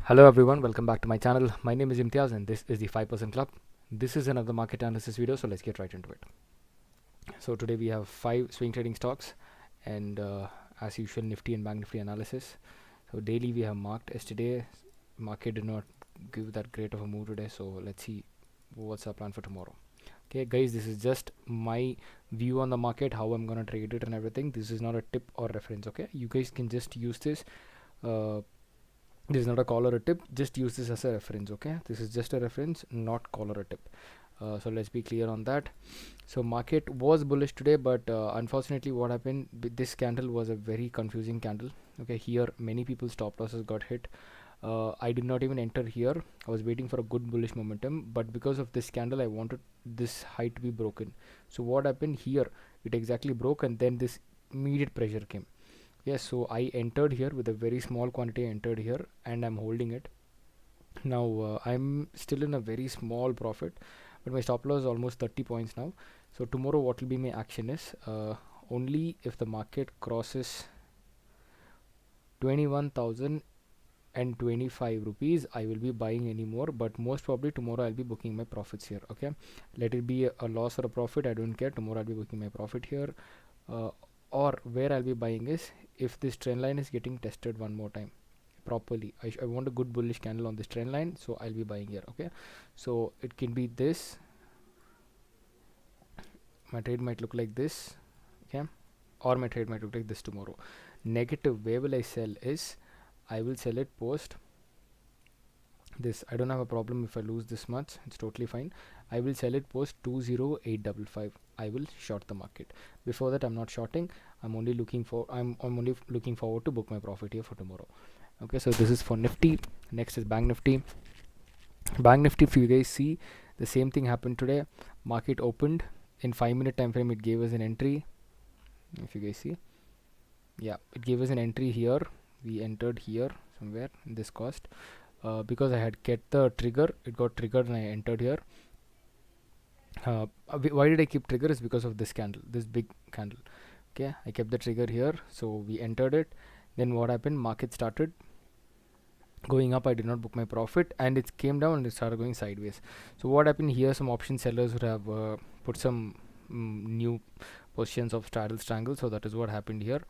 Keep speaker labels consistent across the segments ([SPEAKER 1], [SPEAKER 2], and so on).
[SPEAKER 1] Hello everyone, welcome back to my channel. My name is Imtiaz and this is the 5% Club. This is another market analysis video, so let's get right into it. So today we have 5 swing trading stocks and as usual Nifty and Bank Nifty analysis. So daily we have marked yesterday. Market did not give that great of a move today, so let's see what's our plan for tomorrow. Okay guys, this is just my view on the market, how I'm gonna trade it and everything. This is not a tip or reference, okay? You guys can just use this. This is not a call or a tip, just use this as a reference, okay? This is just a reference, not call or a tip. So let's be clear on that. So market was bullish today, but unfortunately what happened, this candle was a very confusing candle. Okay, here many people's stop losses got hit. I did not even enter here. I was waiting for a good bullish momentum, but because of this candle I wanted this high to be broken. So what happened here, it exactly broke and then this immediate pressure came. Yes, so I entered here with a very small quantity. I entered here and I'm holding it now. I'm still in a very small profit, but my stop loss is almost 30 points now. So tomorrow what will be my action is only if the market crosses 21,025 rupees I will be buying any more, but most probably tomorrow I'll be booking my profits here. Okay, let it be a loss or a profit, I don't care. Tomorrow I'll be booking my profit here. uh, or where I'll be buying is if this trend line is getting tested one more time properly. I want a good bullish candle on this trend line, so I'll be buying here. Okay, so it can be this. My trade might look like this. Okay, or my trade might look like this tomorrow. Negative, where will I sell is I will sell it post this. I don't have a problem if I lose this much, it's totally fine. I will sell it post 20855. I will short the market. Before that I'm not shorting. I'm only looking forward to book my profit here for tomorrow. Okay, so this is for Nifty. Next is Bank Nifty. Bank Nifty, if you guys see, the same thing happened today. Market opened in 5-minute time frame, it gave us an entry. If you guys see, yeah, it gave us an entry here. We entered here somewhere in this cost. Because I had get the trigger, it got triggered and I entered here. Why did I keep trigger is because of this candle, this big candle. Okay, I kept the trigger here, so we entered it. Then what happened, market started going up. I did not book my profit and it came down and it started going sideways. So what happened here, some option sellers would have put some new positions of straddle strangle. So that is what happened here.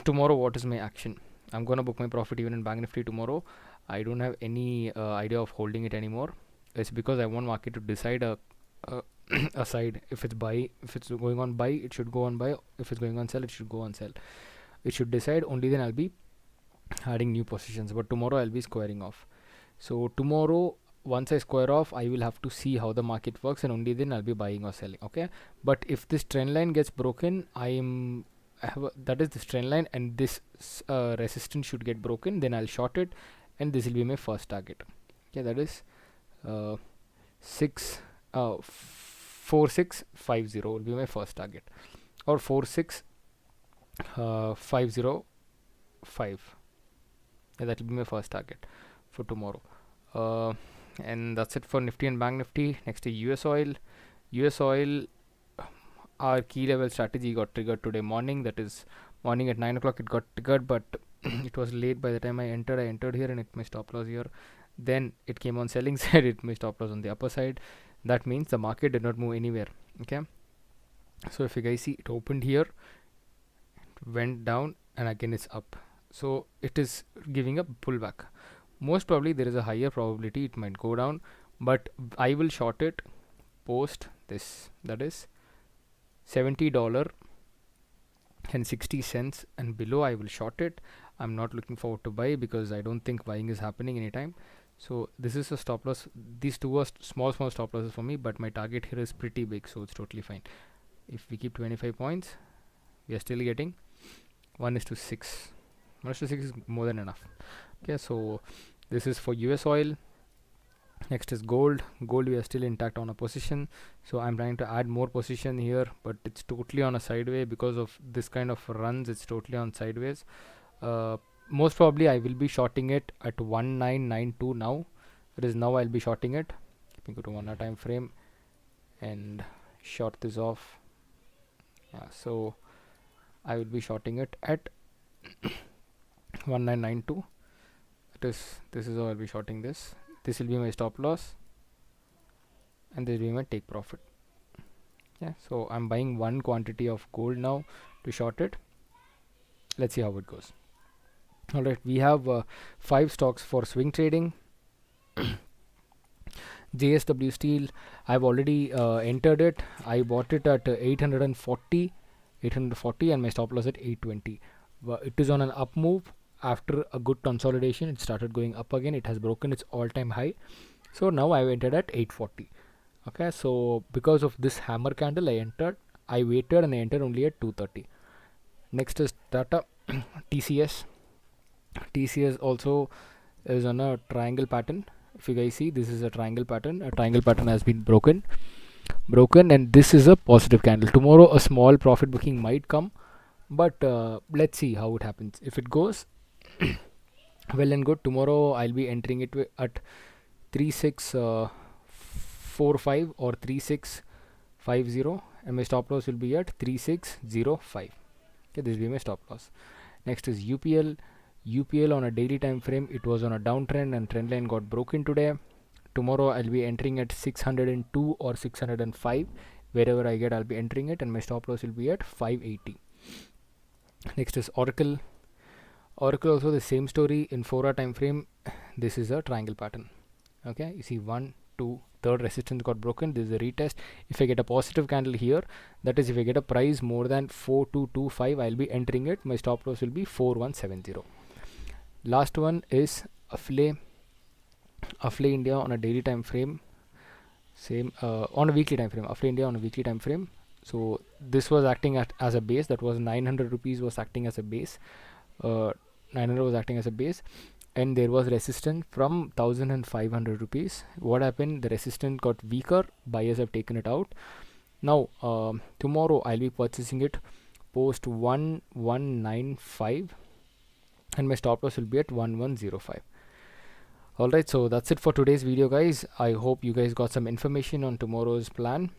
[SPEAKER 1] Tomorrow what is my action? I'm gonna book my profit even in Bank Nifty tomorrow. I don't have any idea of holding it anymore. It's because I want market to decide a, a side. If it's buy, if it's going on buy, it should go on buy. If it's going on sell, it should go on sell. It should decide. Only then I'll be adding new positions. But tomorrow I'll be squaring off. So tomorrow, once I square off, I will have to see how the market works, and only then I'll be buying or selling. Okay. But if this trend line gets broken, that is this trend line, and this resistance should get broken. Then I'll short it, and this will be my first target. Okay, that is uh, 4650 will be my first target, or 46505. Yeah, that will be my first target for tomorrow. Uh, and that's it for Nifty and Bank Nifty. Next is US oil. US oil, our key level strategy got triggered today morning. That is morning at 9 o'clock. It got triggered, but it was late by the time I entered. I entered here and it my stop loss here. Then it came on selling side. It my stop loss on the upper side. That means the market did not move anywhere. Okay. So if you guys see, it opened here, went down, and again it's up. So it is giving a pullback. Most probably there is a higher probability it might go down, but I will short it post this. That is $70.60 and below. I will short it. I'm not looking forward to buy because I don't think buying is happening anytime. So this is a stop loss. These two are small stop losses for me, but my target here is pretty big, so it's totally fine. If we keep 25 points, we are still getting 1:6. 1:6 is more than enough. Okay, so this is for US oil. Next is gold. Gold, we are still intact on a position, so I'm trying to add more position here, but it's totally on a sideway because of this kind of runs. It's totally on sideways. Most probably I will be shorting it at 1992 now. It is now I'll be shorting it. Let me go to 1 hour time frame and short this off. So I will be shorting it at 1992. this is how I'll be shorting this. This will be my stop loss, and this will be my take profit. Yeah, so I'm buying one quantity of gold now to short it. Let's see how it goes. All right, we have 5 stocks for swing trading. JSW Steel, I've already entered it. I bought it at 840, and my stop loss at 820. It is on an up move. After a good consolidation, it started going up again. It has broken its all-time high. So now I've entered at 840. Okay, so because of this hammer candle, I waited and I entered only at 230. Next is Tata TCS. TCS also is on a triangle pattern. If you guys see, this is a triangle pattern. A triangle pattern has been broken, and this is a positive candle. Tomorrow a small profit booking might come, but let's see how it happens. If it goes well and good, tomorrow I'll be entering it at 3645 or 3650, and my stop loss will be at 3605. Okay, this will be my stop loss. Next is UPL. UPL on a daily time frame, it was on a downtrend and trend line got broken today. Tomorrow I'll be entering at 602 or 605. Wherever I get, I'll be entering it, and my stop loss will be at 580. Next is Oracle. Oracle also the same story. In 4-hour time frame, this is a triangle pattern. Okay, you see 1, 2, third resistance got broken. This is a retest. If I get a positive candle here, that is if I get a price more than 4225, I'll be entering it. My stop loss will be 4170. Last one is Affle India on a daily time frame, same on a weekly time frame. Affle India on a weekly time frame. So this was acting as a base. That was 900 rupees was acting as a base. 900 was acting as a base, and there was resistance from 1500 rupees. What happened? The resistance got weaker. Buyers have taken it out. Now tomorrow I'll be purchasing it post 1195, and my stop loss will be at 1105. Alright, so that's it for today's video, guys. I hope you guys got some information on tomorrow's plan.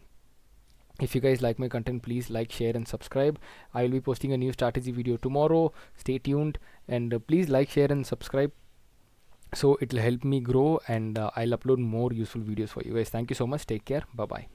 [SPEAKER 1] If you guys like my content, please like, share and subscribe. I will be posting a new strategy video tomorrow. Stay tuned, and please like, share and subscribe, so it will help me grow, and I'll upload more useful videos for you guys. Thank you so much. Take care. Bye bye.